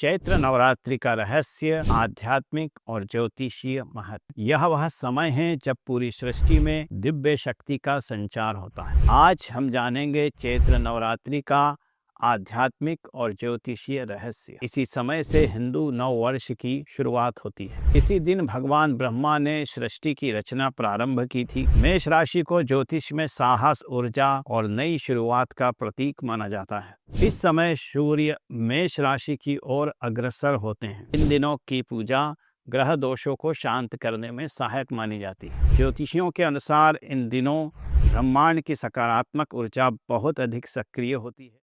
चैत्र नवरात्रि का रहस्य, आध्यात्मिक और ज्योतिषीय महत्व। यह वह समय है जब पूरी सृष्टि में दिव्य शक्ति का संचार होता है। आज हम जानेंगे चैत्र नवरात्रि का आध्यात्मिक और ज्योतिषीय रहस्य। इसी समय से हिंदू नव वर्ष की शुरुआत होती है। इसी दिन भगवान ब्रह्मा ने सृष्टि की रचना प्रारंभ की थी। मेष राशि को ज्योतिष में साहस, ऊर्जा और नई शुरुआत का प्रतीक माना जाता है। इस समय सूर्य मेष राशि की ओर अग्रसर होते हैं। इन दिनों की पूजा ग्रह दोषों को शांत करने में सहायक मानी जाती है। ज्योतिषियों के अनुसार इन दिनों ब्रह्मांड की सकारात्मक ऊर्जा बहुत अधिक सक्रिय होती है।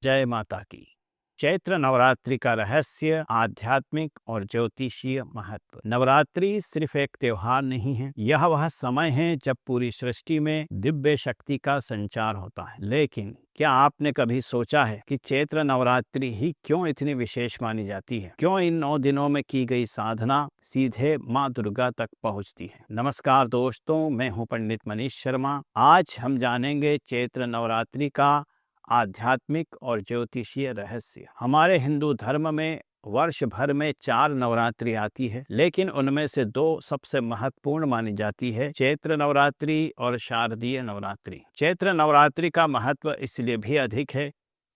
जय माता की। चैत्र नवरात्रि का रहस्य, आध्यात्मिक और ज्योतिषीय महत्व। नवरात्रि सिर्फ एक त्योहार नहीं है, यह वह समय है जब पूरी सृष्टि में दिव्य शक्ति का संचार होता है। लेकिन क्या आपने कभी सोचा है कि चैत्र नवरात्रि ही क्यों इतनी विशेष मानी जाती है? क्यों इन 9 दिनों में की गई साधना सीधे माँ दुर्गा तक पहुँचती है? नमस्कार दोस्तों, मैं हूँ पंडित मनीष शर्मा। आज हम जानेंगे चैत्र नवरात्रि का आध्यात्मिक और ज्योतिषीय रहस्य। हमारे हिंदू धर्म में वर्ष भर में 4 नवरात्रि आती है, लेकिन उनमें से 2 सबसे महत्वपूर्ण मानी जाती है, चैत्र नवरात्रि और शारदीय नवरात्रि। चैत्र नवरात्रि का महत्व इसलिए भी अधिक है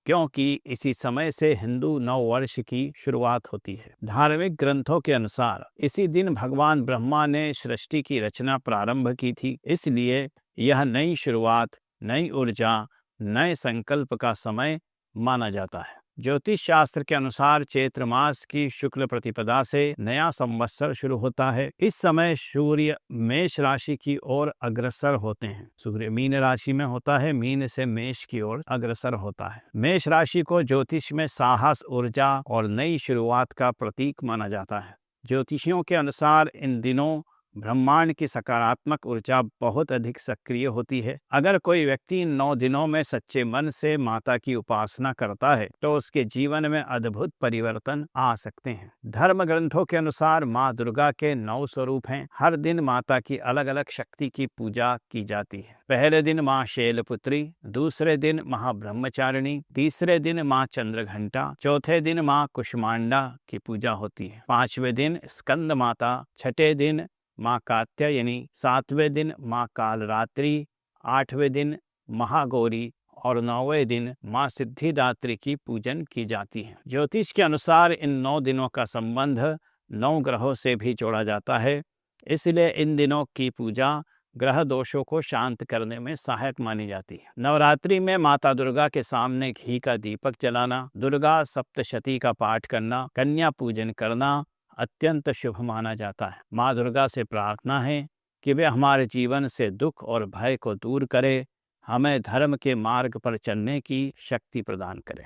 क्योंकि इसी समय से हिंदू नव वर्ष की शुरुआत होती है। धार्मिक ग्रंथों के अनुसार इसी दिन भगवान ब्रह्मा ने सृष्टि की रचना प्रारंभ की थी, इसलिए यह नई शुरुआत, नई ऊर्जा, नए संकल्प का समय माना जाता है। ज्योतिष शास्त्र के अनुसार चैत्र मास की शुक्ल प्रतिपदा से नया संवत्सर शुरू होता है। इस समय सूर्य मेष राशि की ओर अग्रसर होते हैं। सूर्य मीन राशि में होता है, मीन से मेष की ओर अग्रसर होता है। मेष राशि को ज्योतिष में साहस, ऊर्जा और नई शुरुआत का प्रतीक माना जाता है। ज्योतिषियों के अनुसार इन दिनों ब्रह्मांड की सकारात्मक ऊर्जा बहुत अधिक सक्रिय होती है। अगर कोई व्यक्ति इन 9 दिनों में सच्चे मन से माता की उपासना करता है तो उसके जीवन में अद्भुत परिवर्तन आ सकते हैं। धर्म ग्रंथों के अनुसार माँ दुर्गा के 9 स्वरूप हैं। हर दिन माता की अलग अलग शक्ति की पूजा की जाती है। पहले दिन माँ शैलपुत्री, दूसरे दिन महाब्रह्मचारिणी, तीसरे दिन माँ चंद्रघंटा, चौथे दिन माँ कुष्मांडा की पूजा होती है, 5वें दिन स्कंद माता, छठे दिन माँ कात्यायनी, 7वें दिन माँ कालरात्रि, 8वें दिन महागौरी और 9वें दिन माँ सिद्धिदात्री की पूजन की जाती है। ज्योतिष के अनुसार इन 9 दिनों का संबंध 9 ग्रहों से भी जोड़ा जाता है, इसलिए इन दिनों की पूजा ग्रह दोषों को शांत करने में सहायक मानी जाती है। नवरात्रि में माता दुर्गा के सामने घी का दीपक जलाना, दुर्गा सप्तशती का पाठ करना, कन्या पूजन करना अत्यंत शुभ माना जाता है। माँ दुर्गा से प्रार्थना है कि वे हमारे जीवन से दुख और भय को दूर करे, हमें धर्म के मार्ग पर चलने की शक्ति प्रदान करें।